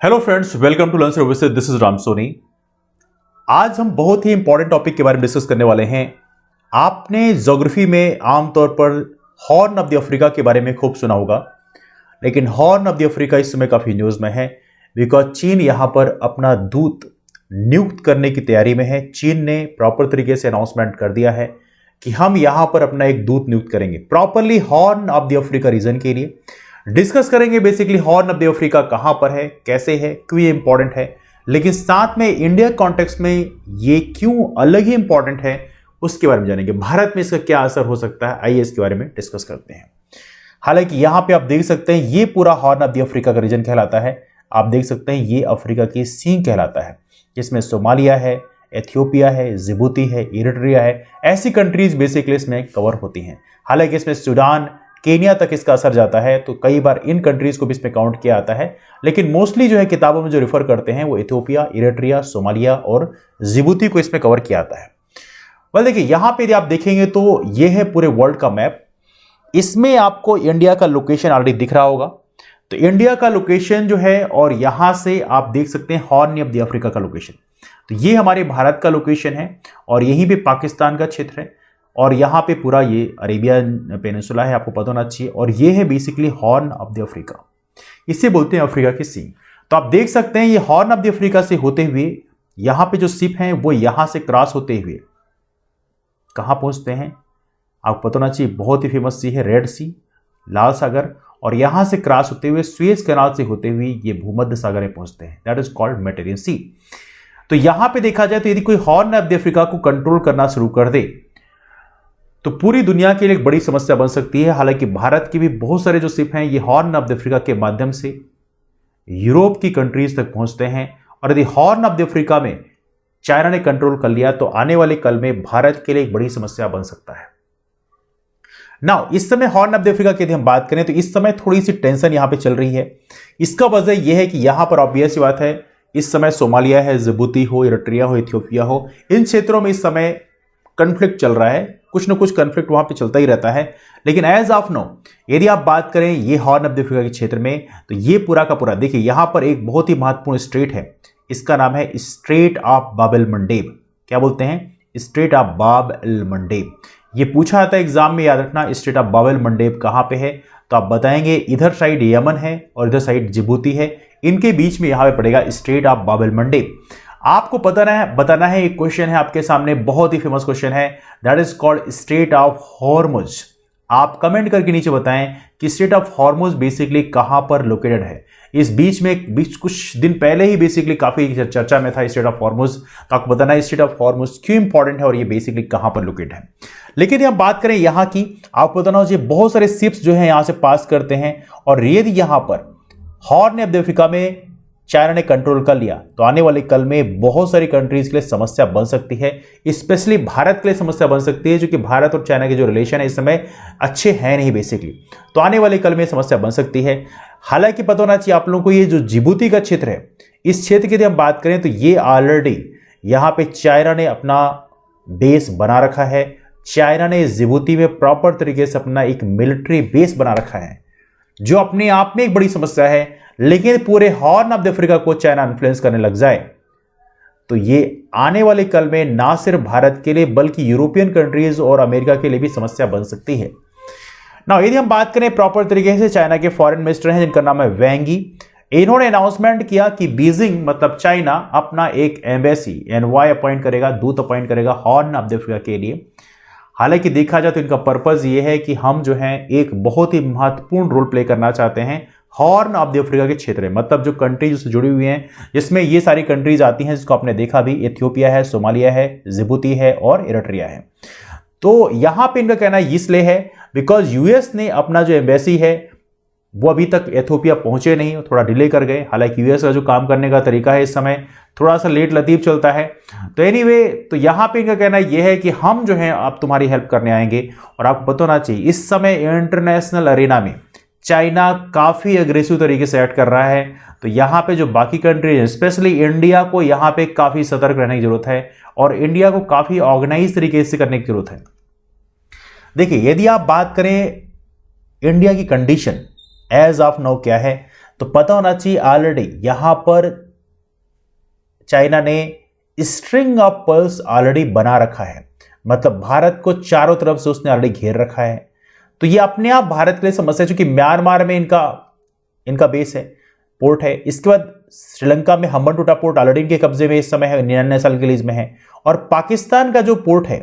Hello friends, welcome to learn services. This is Ram Soni. आज हम बहुत ही इंपॉर्टेंट टॉपिक के बारे में डिस्कस करने वाले हैं। आपने ज्योग्राफी में आमतौर पर हॉर्न ऑफ द अफ्रीका के बारे में खूब सुना होगा, लेकिन हॉर्न ऑफ द अफ्रीका इस समय काफी न्यूज में है बिकॉज चीन यहां पर अपना दूत नियुक्त करने की तैयारी में है। चीन ने प्रॉपर तरीके से अनाउंसमेंट कर दिया है कि हम यहां पर अपना एक दूत नियुक्त करेंगे properly horn of the Africa reason के लिए। डिस्कस करेंगे basically horn of the Africa कहां पर है, कैसे है, क्यों ये इंपॉर्टेंट है, लेकिन साथ में इंडिया कॉन्टेक्स्ट में ये क्यों अलग ही इंपॉर्टेंट है उसके बारे में जानेंगे। भारत में इसका क्या असर हो सकता है, आइए इसके बारे में डिस्कस करते हैं। हालांकि यहां पे आप देख सकते हैं ये पूरा हॉर्न ऑफ द अफ्रीका का रीजन कहलाता है। आप देख सकते हैं ये अफ्रीका की सींग कहलाता है, जिसमें सोमालिया है, एथियोपिया है, जिबूती है, इरिट्रिया है, ऐसी कंट्रीज बेसिकली इसमें कवर होती हैं। हालांकि इसमें सूडान, केनिया तक इसका असर जाता है, तो कई बार इन कंट्रीज को भी इसमें काउंट किया जाता है, लेकिन मोस्टली जो है किताबों में जो रेफर करते हैं वो इथियोपिया, इरिट्रिया, सोमालिया और जिबूती को इसमें कवर किया जाता है। वेल देखिए, यहां पे यदि आप देखेंगे तो ये है पूरे वर्ल्ड का मैप। इसमें आपको इंडिया का लोकेशन ऑलरेडी दिख रहा होगा, तो इंडिया का लोकेशन जो है और यहां से आप देख सकते हैं हॉर्न ऑफ द अफ्रीका का लोकेशन। तो ये हमारे भारत का लोकेशन है और यहीं पे पाकिस्तान का क्षेत्र है और यहाँ पे पूरा ये अरेबियन पेनिनसुला है, आपको पता होना चाहिए। और ये है basically horn of the Africa, इसे बोलते हैं अफ्रीका की सींग। तो आप देख सकते हैं ये हॉर्न ऑफ द अफ्रीका से होते हुए यहाँ पे जो शिप हैं वो यहाँ से क्रॉस होते हुए कहाँ पहुँचते हैं, आपको पता होना चाहिए। बहुत ही फेमस सी है रेड सी, लाल सागर, और यहाँ से क्रॉस होते हुए सुएज कैनाल से होते हुए ये भूमध्य सागर में पहुँचते हैं, दैट इज कॉल्ड मेडिटेरियन सी। तो यहाँ पे देखा जाए तो यदि कोई हॉर्न ऑफ द अफ्रीका को कंट्रोल करना शुरू कर दे तो पूरी दुनिया के लिए एक बड़ी समस्या बन सकती है। हालांकि भारत के भी बहुत सारे जो शिप हैं ये हॉर्न ऑफ द अफ्रीका के माध्यम से यूरोप की कंट्रीज तक पहुंचते हैं, और यदि हॉर्न ऑफ द अफ्रीका में चाइना ने कंट्रोल कर लिया तो आने वाले कल में भारत के लिए एक बड़ी समस्या बन सकता है। नाउ इस समय हॉर्न ऑफ द अफ्रीका की यदि हम बात करें तो इस समय थोड़ी सी टेंशन यहां पे चल रही है। इसका वजह यह है कि यहां पर ऑब्वियस बात है, इस समय सोमालिया है, जिबूती हो, इरिट्रिया हो, इथियोपिया हो, इन क्षेत्रों में इस समय कन्फ्लिक्ट चल रहा है। कुछ ना कुछ कन्फ्लिक्ट वहां पे चलता ही रहता है, लेकिन एज ऑफ नो यदि आप बात करें ये हॉर्न ऑफ द अफ्रीका के क्षेत्र में, तो ये पूरा का पूरा देखिए यहां पर एक बहुत ही महत्वपूर्ण स्ट्रेट है, इसका नाम है स्ट्रेट ऑफ बाब एल मंडेब। क्या बोलते हैं? स्ट्रेट ऑफ बाब एल मंडेब। ये पूछा जाता है एग्जाम में, याद रखना स्ट्रेट ऑफ बाब एल मंडेब कहां पे है, तो आप बताएंगे इधर साइड यमन है और इधर साइड जिबूती है, इनके बीच में यहां पे पड़ेगा स्ट्रेट ऑफ बाब एल मंडेब। आपको बताना है एक क्वेश्चन है आपके सामने, बहुत ही फेमस क्वेश्चन है, that is called straight of Hormuz. आप कमेंट करके नीचे बताएं कि स्ट्रेट ऑफ हॉर्मुज बेसिकली कहां पर लोकेटेड है। इस बीच कुछ दिन पहले ही बेसिकली काफी चर्चा में था स्ट्रेट ऑफ हॉर्मुज, तो आपको बताना है स्ट्रेट ऑफ हॉर्मुज क्यों इंपॉर्टेंट है और ये बेसिकली कहां पर लोकेटेड है। लेकिन हम बात करें यहां की, आपको बताना चाहिए बहुत सारे शिप्स जो है यहां से पास करते हैं, और यदि यहां पर हॉर्न ऑफ द अफ्रीका में चाइना ने कंट्रोल कर लिया तो आने वाले कल में बहुत सारी कंट्रीज के लिए समस्या बन सकती है, स्पेशली भारत के लिए समस्या बन सकती है, जो कि भारत और चाइना के जो रिलेशन है इस समय अच्छे हैं नहीं बेसिकली, तो आने वाले कल में समस्या बन सकती है। हालांकि पता होना चाहिए आप लोगों को, ये जो जिबूती का क्षेत्र है, इस क्षेत्र की यदि हम बात करें तो ये ऑलरेडी यहां पे चाइना ने अपना बेस बना रखा है। चाइना ने जिबूती में प्रॉपर तरीके से अपना एक मिलिट्री बेस बना रखा है, जो अपने आप में एक बड़ी समस्या है। लेकिन पूरे हॉर्न ऑफ द अफ्रीका को चाइना इन्फ्लुएंस करने लग जाए तो ये आने वाले कल में ना सिर्फ भारत के लिए बल्कि यूरोपियन कंट्रीज और अमेरिका के लिए भी समस्या बन सकती है। ना यदि हम बात करें प्रॉपर तरीके से, चाइना के फॉरेन मिनिस्टर हैं जिनका नाम है वैंग यी, इन्होंने अनाउंसमेंट किया कि बीजिंग मतलब चाइना अपना एक एम्बेसी एनवाई अपॉइंट करेगा, दूत अपॉइंट करेगा हॉर्न ऑफ द अफ्रीका के लिए। हालांकि देखा जाए तो इनका पर्पज ये है कि हम जो है एक बहुत ही महत्वपूर्ण रोल प्ले करना चाहते हैं हॉर्न ऑफ द अफ्रीका के क्षेत्र में, मतलब जो कंट्रीज उससे जुड़ी हुई हैं, जिसमें ये सारी कंट्रीज आती हैं जिसको आपने देखा भी, इथियोपिया है, सोमालिया है, जिबूती है और इरिट्रिया है। तो यहां पे इनका कहना इसलिए है बिकॉज यूएस ने अपना जो एम्बेसी है वो अभी तक इथियोपिया पहुंचे नहीं, थोड़ा डिले कर गए। हालांकि यूएस का जो काम करने का तरीका है इस समय थोड़ा सा लेट लतीफ चलता है। तो एनीवे, तो यहां पे इनका कहना यह है कि हम जो है आप तुम्हारी हेल्प करने आएंगे। और आपको पता होना चाहिए इस समय इंटरनेशनल अरेना में चाइना काफी अग्रेसिव तरीके से एक्ट कर रहा है, तो यहां पे जो बाकी कंट्रीज स्पेशली इंडिया को यहां पे काफी सतर्क रहने की जरूरत है और इंडिया को काफी ऑर्गेनाइज तरीके से करने की जरूरत है। देखिए यदि आप बात करें इंडिया की कंडीशन एज ऑफ नाउ क्या है, तो पता होना चाहिए ऑलरेडी यहां पर चाइना ने स्ट्रिंग ऑफ पर्ल्स ऑलरेडी बना रखा है, मतलब भारत को चारों तरफ से उसने ऑलरेडी घेर रखा है। तो ये अपने आप भारत के लिए समस्या, चूंकि म्यांमार में इनका बेस है, पोर्ट है। इसके बाद श्रीलंका में हम्बनटोटा पोर्ट ऑलरेडी इनके कब्जे में इस समय है, 99 साल के लीज में है। और पाकिस्तान का जो पोर्ट है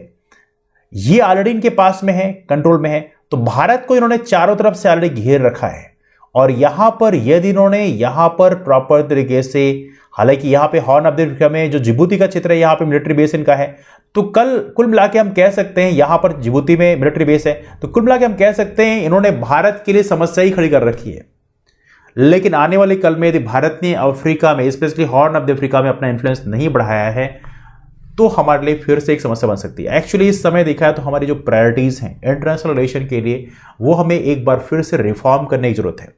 ये ऑलरेडी इनके पास में है, कंट्रोल में है। तो भारत को इन्होंने चारों तरफ से ऑलरेडी घेर रखा है। और यहां पर यदि इन्होंने यहां पर प्रॉपर तरीके से, हालांकि यहां पे हॉर्न ऑफ द अफ्रीका में जो जिबूती का क्षेत्र है, यहां पे मिलिट्री बेस इनका है, तो कुल मिला के हम कह सकते हैं, यहां पर जिबूती में मिलिट्री बेस है, तो कुल मिला के हम कह सकते हैं इन्होंने भारत के लिए समस्या ही खड़ी कर रखी है। लेकिन आने वाले कल में यदि भारत ने अफ्रीका में, specially horn of the Africa में अपना इन्फ्लुएंस नहीं बढ़ाया है, तो हमारे लिए फिर से एक समस्या बन सकती है। एक्चुअली इस समय देखा है तो हमारी जो प्रायोरिटीज हैं इंटरनेशनल रिलेशन के लिए, वो हमें एक बार फिर से रिफॉर्म करने की जरूरत है।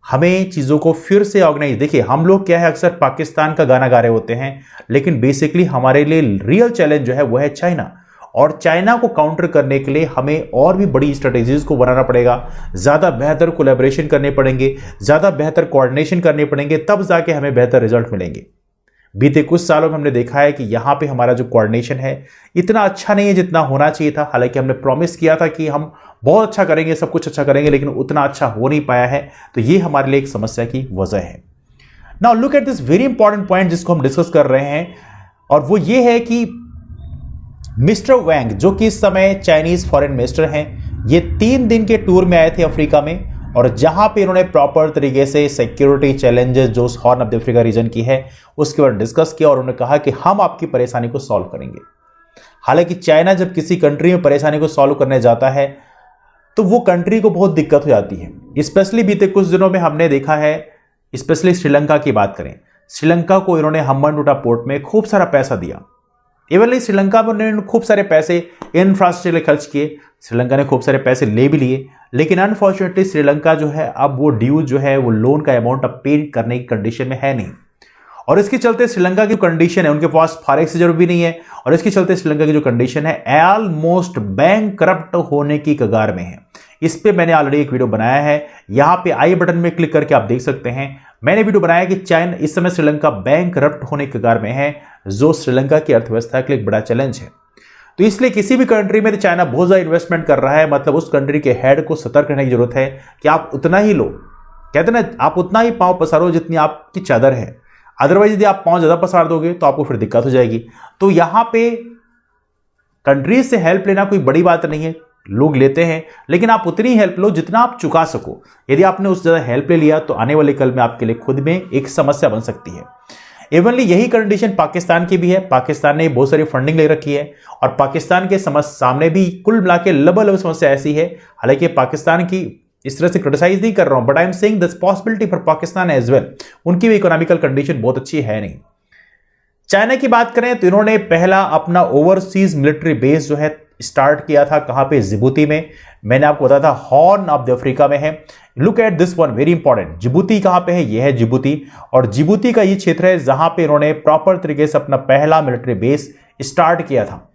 हमें चीज़ों को फिर से ऑर्गेनाइज, देखिए हम लोग क्या है अक्सर पाकिस्तान का गाना गा रहे होते हैं, लेकिन बेसिकली हमारे लिए रियल चैलेंज जो है वो है चाइना। और चाइना को काउंटर करने के लिए हमें और भी बड़ी स्ट्रेटेजीज को बनाना पड़ेगा, ज़्यादा बेहतर कोलैबोरेशन करने पड़ेंगे, ज़्यादा बेहतर कोऑर्डिनेशन करने पड़ेंगे, तब जाके हमें बेहतर रिजल्ट मिलेंगे। बीते कुछ सालों में हमने देखा है कि यहाँ पे हमारा जो कोऑर्डिनेशन है इतना अच्छा नहीं है जितना होना चाहिए था। हालांकि हमने प्रॉमिस किया था कि हम बहुत अच्छा करेंगे, सब कुछ अच्छा करेंगे, लेकिन उतना अच्छा हो नहीं पाया है। तो ये हमारे लिए एक समस्या की वजह है। Now look at this very important point जिसको हम डिस्कस कर रहे हैं, और वो ये है कि मिस्टर वैंग, जो कि इस समय चाइनीज फॉरेन मिनिस्टर हैं, ये 3 दिन के टूर में आए थे अफ्रीका में, और जहां पे इन्होंने प्रॉपर तरीके से सिक्योरिटी चैलेंजेस जो horn of the Africa reason की है उसके बारे में डिस्कस किया, और उन्होंने कहा कि हम आपकी परेशानी को सॉल्व करेंगे। हालांकि चाइना जब किसी कंट्री में परेशानी को सॉल्व करने जाता है तो वो कंट्री को बहुत दिक्कत हो जाती है। स्पेशली बीते कुछ दिनों में हमने देखा है, स्पेशली श्रीलंका की बात करें, श्रीलंका को इन्होंने हम्बनटोटा पोर्ट में खूब सारा पैसा दिया। इवन श्रीलंका में उन्होंने खूब सारे पैसे इंफ्रास्ट्रक्चर में खर्च किए, श्रीलंका ने खूब सारे पैसे ले भी लिए, लेकिन अनफॉर्चुनेटली श्रीलंका जो है अब वो ड्यू जो है, वो लोन का अमाउंट अब पे करने की कंडीशन में है नहीं। और इसके चलते श्रीलंका की कंडीशन है, उनके पास फॉरेक्स रिजर्व भी नहीं है, और इसके चलते श्रीलंका की जो कंडीशन है ऑलमोस्ट बैंक करप्ट होने की कगार में है। इस पे मैंने ऑलरेडी एक वीडियो बनाया है, यहां पे आई बटन में क्लिक करके आप देख सकते हैं। मैंने वीडियो बनाया कि चाइना इस समय श्रीलंका बैंक करप्ट होने की कगार में है, जो श्रीलंका की अर्थव्यवस्था के लिए एक बड़ा चैलेंज है। तो इसलिए किसी भी कंट्री में चाइना बहुत ज्यादा इन्वेस्टमेंट कर रहा है, मतलब उस कंट्री के हेड को सतर्क रहने की जरूरत है कि आप उतना ही लो, कहते ना, आप उतना ही पांव पसारो जितनी आपकी चादर है। अदरवाइज यदि आप पांव ज्यादा पसार दोगे तो आपको फिर दिक्कत हो जाएगी। तो यहां पे कंट्रीज से हेल्प लेना कोई बड़ी बात नहीं है, लोग लेते हैं, लेकिन आप उतनी हेल्प लो जितना आप चुका सको। यदि आपने उस ज्यादा हेल्प ले लिया तो आने वाले कल में आपके लिए खुद में एक समस्या बन सकती है। इवनली यही कंडीशन पाकिस्तान की भी है। पाकिस्तान ने बहुत सारी फंडिंग ले रखी है, और पाकिस्तान के सामने भी कुल मिला के लबल समस्या ऐसी है। हालांकि पाकिस्तान की इस तरह से क्रिटिसाइज नहीं कर रहा हूं, but I am saying this possibility for Pakistan as well, उनकी भी इकोनॉमिकल कंडीशन बहुत अच्छी है नहीं। चाइना की बात करें तो इन्होंने पहला अपना ओवरसीज मिलिट्री बेस जो है स्टार्ट किया था, कहां पे, जिबूती में। मैंने आपको बताया था हॉर्न ऑफ द अफ्रीका में है। Look at this one, very important. Djibouti कहां पे है, यह है जिबूती, और जिबूती का ये क्षेत्र है जहां पे इन्होंने प्रॉपर तरीके से अपना पहला मिलिट्री बेस स्टार्ट किया था।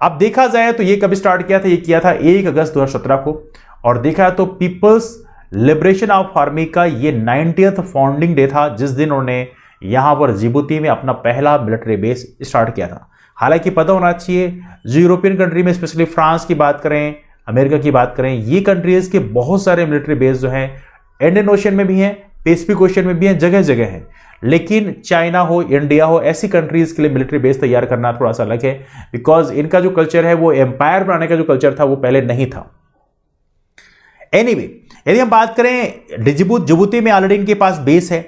अब देखा जाए तो ये कब स्टार्ट किया था, ये किया था 1 अगस्त 2017 को, और देखा तो पीपल्स लिबरेशन ऑफ आर्मी का ये 90th फाउंडिंग डे था, जिस दिन उन्होंने यहां पर जिबूती में अपना पहला मिलिट्री बेस स्टार्ट किया था। हालांकि पता होना चाहिए, जो यूरोपियन कंट्री में स्पेशली फ्रांस की बात करें, अमेरिका की बात करें, ये कंट्रीज के बहुत सारे मिलिट्री बेस जो हैं इंडियन ओशन में भी हैं, पैसिफिक ओशन में भी हैं, जगह जगह है। लेकिन चाइना हो, इंडिया हो, ऐसी कंट्रीज के लिए मिलिट्री बेस तैयार करना थोड़ा सा अलग है, बिकॉज इनका जो कल्चर है वो एम्पायर बनाने का जो कल्चर था वो पहले नहीं था। एनीवे, यदि हम बात करें जिबूती में ऑलरेडी इनके पास बेस है,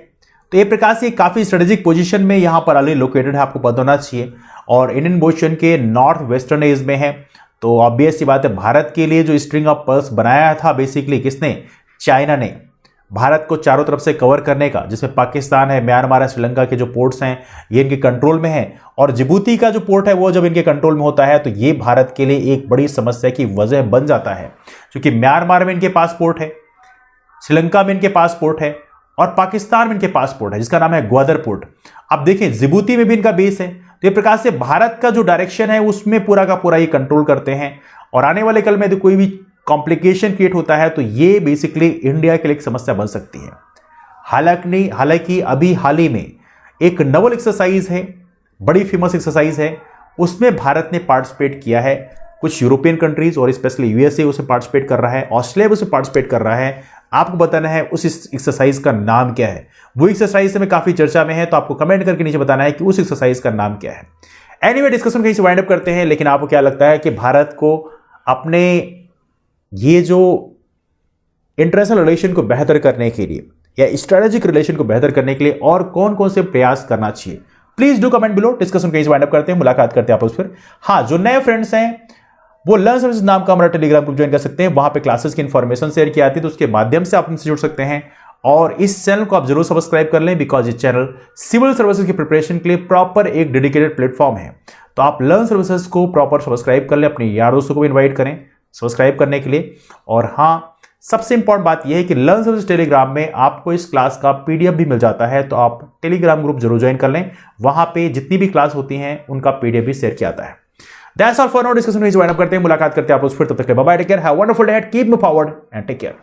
तो एक प्रकार से काफी स्ट्रेटेजिक पोजीशन में यहां पर ऑलरेडी लोकेटेड है, आपको पता होना चाहिए, और इंडियन ओशन के नॉर्थ वेस्टर्न एज में है। तो ऑब्वियस सी बात है, भारत के लिए जो स्ट्रिंग ऑफ पर्ल्स बनाया था बेसिकली किसने, चाइना ने, भारत को चारों तरफ से कवर करने का, जिसमें पाकिस्तान है, म्यांमार है, श्रीलंका के जो पोर्ट्स हैं ये इनके कंट्रोल में है, और जिबूती का जो पोर्ट है वो जब इनके कंट्रोल में होता है तो ये भारत के लिए एक बड़ी समस्या की वजह बन जाता है, क्योंकि म्यांमार में इनके पास पोर्ट है, श्रीलंका में इनके पास पोर्ट है, और पाकिस्तान में इनके पास पोर्ट है जिसका नाम है ग्वादर पोर्ट। अब देखें, जिबूती में भी इनका बेस है, तो ये प्रकार से भारत का जो डायरेक्शन है उसमें पूरा का पूरा ये कंट्रोल करते हैं, और आने वाले कल में यदि कोई भी कॉम्प्लिकेशन क्रिएट होता है तो ये बेसिकली इंडिया के लिए एक समस्या बन सकती है। हालांकि अभी हाल ही में एक नवल एक्सरसाइज है, बड़ी फेमस एक्सरसाइज है, उसमें भारत ने पार्टिसिपेट किया है। कुछ यूरोपियन कंट्रीज और स्पेशली यूएसए उसमें पार्टिसिपेट कर रहा है, ऑस्ट्रेलिया उसमें पार्टिसिपेट कर रहा है। आपको बताना है उस एक्सरसाइज का नाम क्या है। वो एक्सरसाइज में काफी चर्चा में है, तो आपको कमेंट करके नीचे बताना है कि उस एक्सरसाइज का नाम क्या है। एनीवे, डिस्कशन कहीं से वाइंड अप करते हैं, लेकिन आपको क्या लगता है कि भारत को अपने ये जो इंटरनेशनल रिलेशन को बेहतर करने के लिए या स्ट्रेटेजिक रिलेशन को बेहतर करने के लिए और कौन कौन से प्रयास करना चाहिए? Please do comment below. Discussion कहीं से वाइंड अप करते हैं, मुलाकात करते हैं आपस फिर। हाँ, जो नए फ्रेंड्स हैं वो लर्न सर्विसेज नाम का हमारा टेलीग्राम ग्रुप ज्वाइन कर सकते हैं। वहां पे क्लासेस की इंफॉर्मेशन शेयर की आती है, तो उसके माध्यम से आप हमसे जुड़ सकते हैं। और इस चैनल को आप जरूर सब्सक्राइब कर लें, बिकॉज ये चैनल सिविल सर्विसेज की प्रिपरेशन के लिए प्रॉपर एक डेडिकेटेड प्लेटफॉर्म है। तो आप लर्न सर्विसेज को प्रॉपर सब्सक्राइब कर लें, अपने यार दोस्तों को भी इन्वाइट करें सब्सक्राइब करने के लिए। और हाँ, सबसे इंपॉर्टेंट बात यह है कि लर्न सर्विसेज टेलीग्राम में आपको इस क्लास का पीडीएफ भी मिल जाता है, तो आप टेलीग्राम ग्रुप जरूर ज्वाइन कर लें। वहां पे जितनी भी क्लास होती हैं उनका पीडीएफ भी शेयर किया जाता है। That's all for now. Discussion wind up करते हैं, मुलाकात करते हैं आप उस फिर। तब तक bye bye, take care, have a wonderful day, keep move forward and take care.